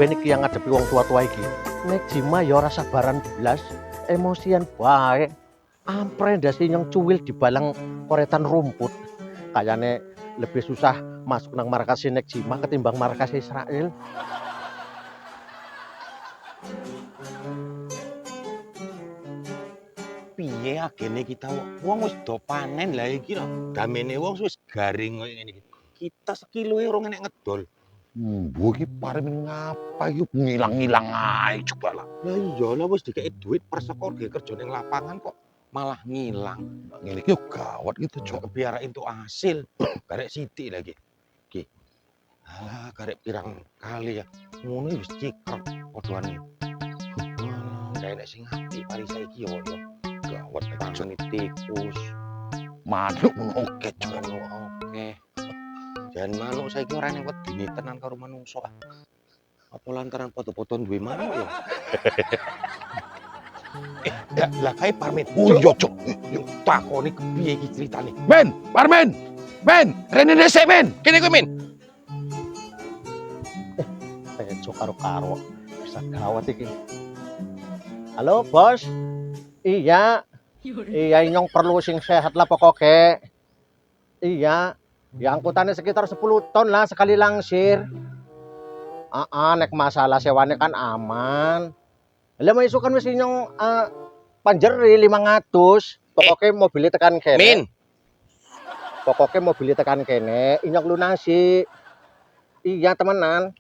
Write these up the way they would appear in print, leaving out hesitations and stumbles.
ben iki yang ngadepi wong tua-tua iki. Nek Jima ya ora sabaran blas, emosian bae. Ampre ndase nyong cuwil di balang koretan rumput. Kayane lebih susah masuk nang markas nek Jima ketimbang markas Israel. Piye agene kita wong wis do panen lah iki lho. Damene wong wis garing koyo ngene iki. Kita sekiloe ora enek ngedol. Mbok iki pareng ngapa iki ngilang-ngilang ae coba lah. Lah iya lah wis dikeki duit persekor ge kerja ning lapangan kok malah ngilang. Ngene iki yo gawat gitu, Cok Cok. biara entuk hasil. Garek sithik lagi. Ki. Alah garek pirang kali ya. Ngono wis cikrek podoane. Kayak nek sing apik pari saiki yo yo. Gawat pangan tikus. Manuk oke, Cok. Manuk oke. Jan manuk saiki ora enek wedine tenan karo manungsa. Apa lantaran foto-foto duwe manuk ya? Lah kae Parmen. Oh iya, Cok. Yo takoni kepiye iki critane? Men, Parmen. Men, rene dhisik, Men. Kene kowe, Men. Peco karo-karo. Bisa gawat iki. Halo, Bos. Iya. Iya, nyong perlu sing sehat lah pokoknya. Iya. Ya angkutannya sekitar 10 ton lah sekali langsir. Nek masalah sewanya kan aman. Lah mau isukan wis nyong panjeri 500. Pokoknya mobilnya tekan kene. Min. Pokoknya mobilnya tekan kene, inyong lunasi. Iya, temenan.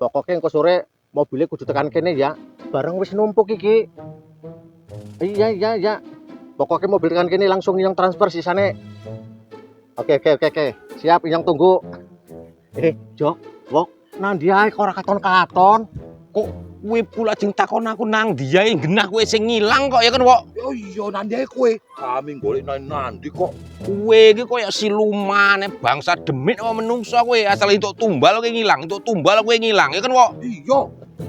Pokoknya engko sore mobilnya kudu tekan kene ya. Barang wis numpuk iki. Iya. Pokoknya mobil tekan kene langsung inyong transfer sisane. Oke. Siap, inyong tunggu. Jok, Wok, nang ndi ae kok ora katon-katon? Kok kowe pula jeng takon aku nang diae genah kowe sing ngilang kok ya kan, Wok? Yo iya nanti ae kowe. Kami golek nanti kok. Kowe iki koyo silumane bangsa demit apa menungso kowe asal entuk tumbal kowe ngilang, entuk tumbal kowe ngilang ya kan, Wok? Iya.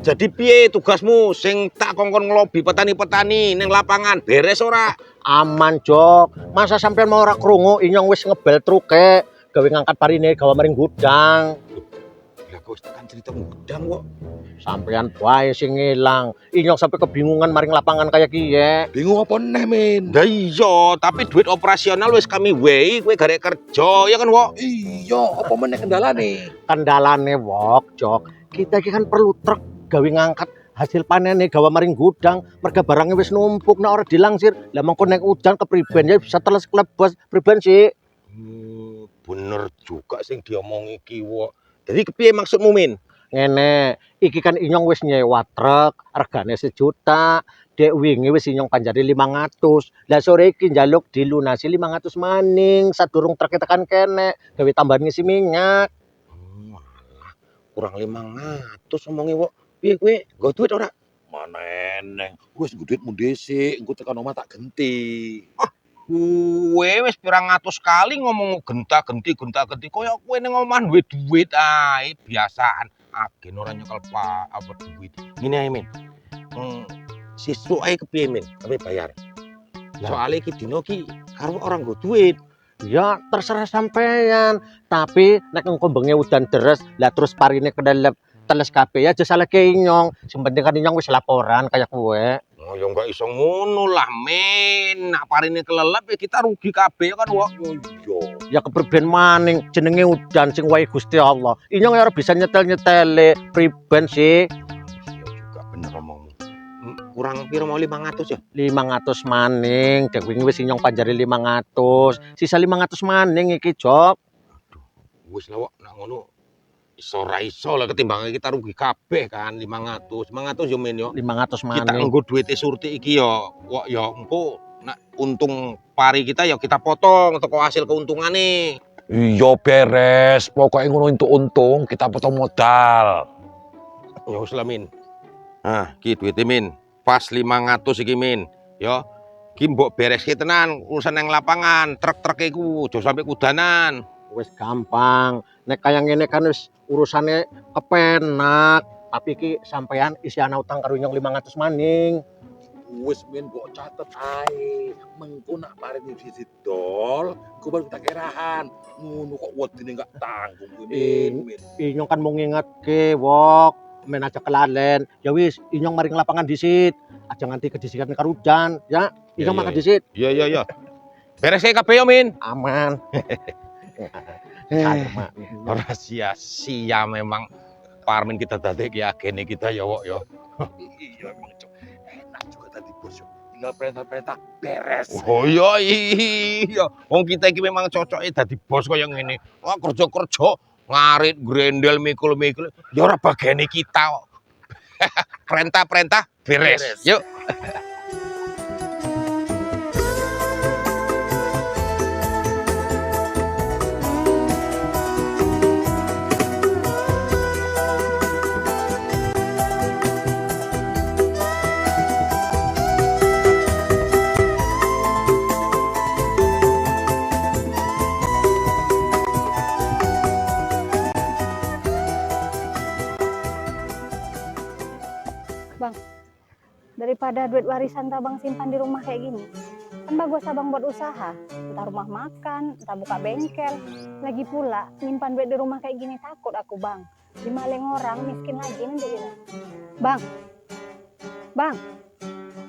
Jadi piye tugasmu sing tak kongkon ngelobi petani-petani ning lapangan beres ora? Aman, Jok. Masa sampean mau ora krungu inyong wis ngebel truke, gawe ngangkat parine gawe maring gudang. Lah kok tekan cerita gudang kok. Sampean bae sing ngilang. Inyong sampai kebingungan maring lapangan kayak kiye. Bingung apa neh, Men? Lah iya, tapi duit operasional wis kami wehi kowe garek kerja ya kan, Wok? Iya, apa meneh kendalane? Kendalane, Wok, Jok. Kita iki kan perlu truk gawe ngangkat hasil panene gawe maring gudang. Merga barangnya wis numpuk nek ora dilangsir. Lah mengko nek udan kepriben ya bisa teles klebas. Priben sih? Bener juga sing diomongi iki, Wok. Jadi kepiye maksudmu, Min? Ngene, iki kan inyong wis nyewa truk, regane 1 juta. Dek wingi wis inyong panjari 500. Lah sore iki njaluk dilunasi 500 maning sadurung truk tekan kene, gawe tambahan ngisi minyak. Malah kurang 500 omongi, Wok. Piye kowe nggo duit ora? Mana eneng. Wis nggo duitmu dhisik, engko tekan omah tak genti. Kowe wis pirang atus kali ngomong genta-genti koyo kowe ning omah duwe duit ae biasaan. Agen ora nyekel apa duit. Ngene ae, Min. Sesuk ae kepiye, Min? Kepiye bayar? Soale iki dino ki karo orang nggo duit. Ya terserah sampean. Tapi nek engko bengi udan deres, lah terus parine kedelep teles kabeh ya aja salah ke inyong. Sing penting kan inyong wis laporan kayak kowe. Oh ya enggak iso ngono lah, Min. Nak parine kelelep ya kita rugi kabeh kan, Wok. Iya. Ya kepriben maning jenenge udan sing wae Gusti Allah. Inyong ya ora bisa nyetel-nyetele priben sih. Iya juga bener omongmu. Kurang piro mau 500 ya? 500 maning, dek wingi wis inyong panjari 500. Sisa 500 maning iki, Jok. Wis lah, Wok, nak ngono iso ra iso lah ketimbang kita rugi kabeh kan 500. 500 yo, Min yo. 500 Kita maning. nggo duite surti iki yo, Wok yo engko nak untung pari kita ya kita potong teko hasil keuntungane. Iya beres. Pokoknya ngono untuk untung kita potong modal. Ya wis lah, Min. Nah, iki duite, Min. Pas 500 iki, Min. Yo. Ki mbok bereske tenan urusan nang lapangan, truk-truk iku aja sampe kudanan. Wis gampang. Nek kaya ngene kan wis urusane kepenak. Tapi iki sampean isi ana utang karo nyong 500 maning. Wis men mbok catet ae. Mengko nak paring disit dol, engko baru tak kerahan. Ngono kok wedine enggak tanggung kuwi men. Inyong kan mau ngingetke, wok. Men aja kelalen. Ya wis, inyong maring lapangan disit. Aja nganti kedisikan karudan, ya. Inyong makan disit. Iya. Beres kabeh yo, Min. Aman. Karma. Ora sia-sia memang Parmin kita dadek ya gene kita ya wok ya. Iya emang Cok. Enak juga tadi bos yo. Tinggal perintah-perintah beres. Oh iya. Wong kita iki memang cocoke dadi bos kaya ngene. Wah kerja-kerja ngarit grendel mikul-mikul ya ora bagene kita kok. Perintah-perintah beres. Yuk. Daripada duit warisan tabang simpan di rumah kayak gini, kan bagus abang buat usaha, entah rumah makan, entah buka bengkel. Lagi pula nyimpan duit di rumah kayak gini takut aku bang, dimaling orang miskin lagi nanti gitu. Bang,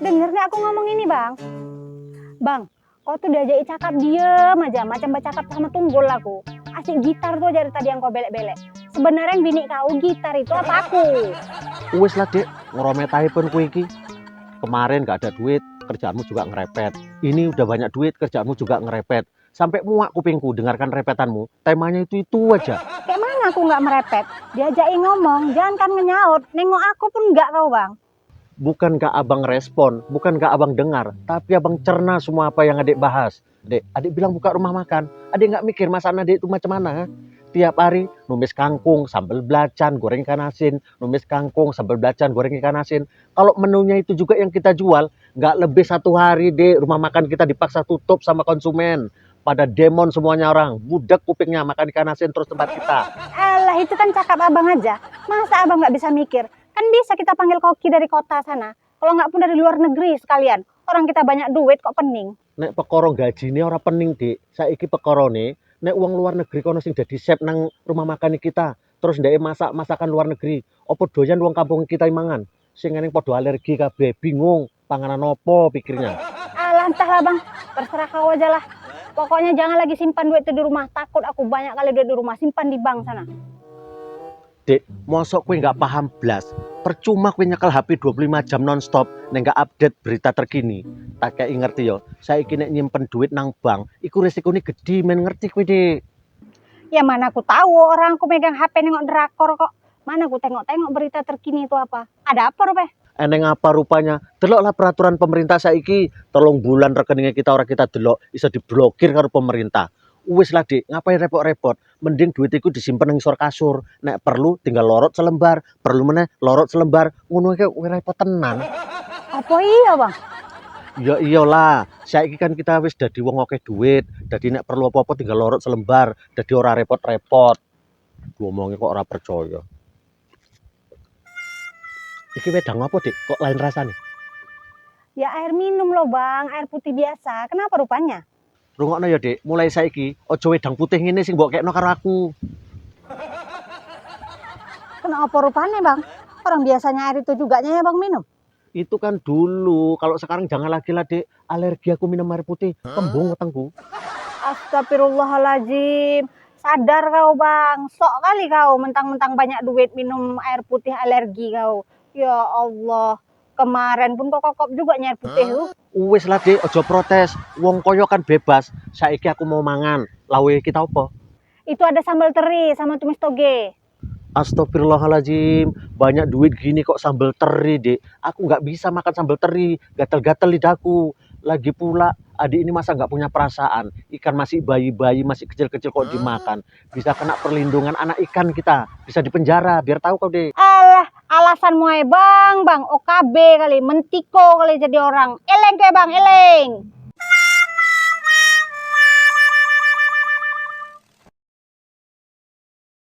denger nggak aku ngomong ini bang? Bang, kau tuh diajak cakap diem aja, macam bercakap sama tunggul aku. Asik gitar tuh dari tadi yang kau belek-belek. Sebenarnya yang bini kau gitar itu apa aku? Wis lah dek, ngerometai pun kuwi iki. Kemarin gak ada duit, kerjaanmu juga ngerepet. Ini udah banyak duit, kerjaanmu juga ngerepet. Sampai muak kupingku dengarkan repetanmu. Temanya itu aja. Kayak mana aku nggak merepet? Diajakin ngomong, jangan kan ngenyaut. Nengok aku pun nggak kau bang. Bukan gak abang respon, bukan gak abang dengar, tapi abang cerna semua apa yang adik bahas. Adik bilang buka rumah makan. Adik nggak mikir masakan adik itu macam mana. Tiap hari numis kangkung, sambal belacan, goreng ikan asin, numis kangkung, sambal belacan, goreng ikan asin. Kalau menunya itu juga yang kita jual, nggak lebih 1 hari deh rumah makan kita dipaksa tutup sama konsumen. Pada demon semuanya orang, budak kupingnya makan ikan asin terus tempat kita. Alah itu kan cakap abang aja. Masa abang nggak bisa mikir? Kan bisa kita panggil koki dari kota sana. Kalau nggak pun dari luar negeri sekalian. Orang kita banyak duit kok pening. Nek pekoro gaji ini orang pening dik. Saiki pekoro nih. Nek uang luar negeri kono sing dadi chef nang rumah makan kita, terus ndek masak masakan luar negeri. Opo doyan wong kampung kita mangan? Sing ngene padha alergi kabeh, bingung panganan opo pikirnya. Alah entahlah bang, terserah kau aja lah. Pokoknya jangan lagi simpan duit itu di rumah. Takut aku banyak kali duit di rumah, simpan di bank sana. Dek, mosok kowe nggak paham blas. Percuma kowe nyekel HP 25 jam nonstop nek nggak update berita terkini. Tak kayak ngerti yo. Saiki nek nyimpen duit nang bank, iku resikone gede men ngerti kowe, Dik. Ya mana aku tahu orang aku megang HP nengok drakor kok. Mana aku tengok-tengok berita terkini itu apa? Ada apa rupanya? Eneng apa rupanya? Deloklah peraturan pemerintah saiki. 3 bulan rekeningnya kita orang kita delok iso diblokir karo pemerintah. Wis lah Dik, ngapain repot-repot? Mending duit iku disimpen nang isor kasur. Nek perlu tinggal lorot selembar, perlu meneh lorot selembar. Ngono iki repot tenan. Apa iya bang? Ya iyalah, saiki kan kita wis dadi wong akeh duit. Dadi nek perlu apa-apa tinggal lorot selembar, dadi ora repot-repot. Ngomongnya kok ora percaya. Iki wedang apa, Dik? Kok lain rasanya? Ya air minum loh bang, air putih biasa. Kenapa rupanya? Rungokno ya, Dik. Mulai saiki aja wedang putih ngene sing mbok kekno karo aku. Kenapa rupanya bang? Orang biasanya air itu juga ya bang minum. Itu kan dulu, kalau sekarang jangan lagi lah, Dik. Alergi aku minum air putih, kembung wetengku. Astagfirullahaladzim. Sadar kau bang, sok kali kau mentang-mentang banyak duit minum air putih alergi kau. Ya Allah, kemarin pun kok kokop juga air putih lu. Wis lah, Dik, aja protes. Wong koyo kan bebas. Saiki aku mau mangan. Lawe kita apa? Itu ada sambal teri sama tumis toge. Astagfirullahaladzim, banyak duit gini kok sambal teri, Dik. Aku nggak bisa makan sambal teri, gatel-gatel lidahku. Lagi pula, adik ini masa nggak punya perasaan. Ikan masih bayi-bayi, masih kecil-kecil kok dimakan. Bisa kena perlindungan anak ikan kita. Bisa dipenjara, biar tahu kau, Dik. Alah, alasan muai bang, OKB kali, mentiko kali jadi orang. Eleng kayak bang, eleng.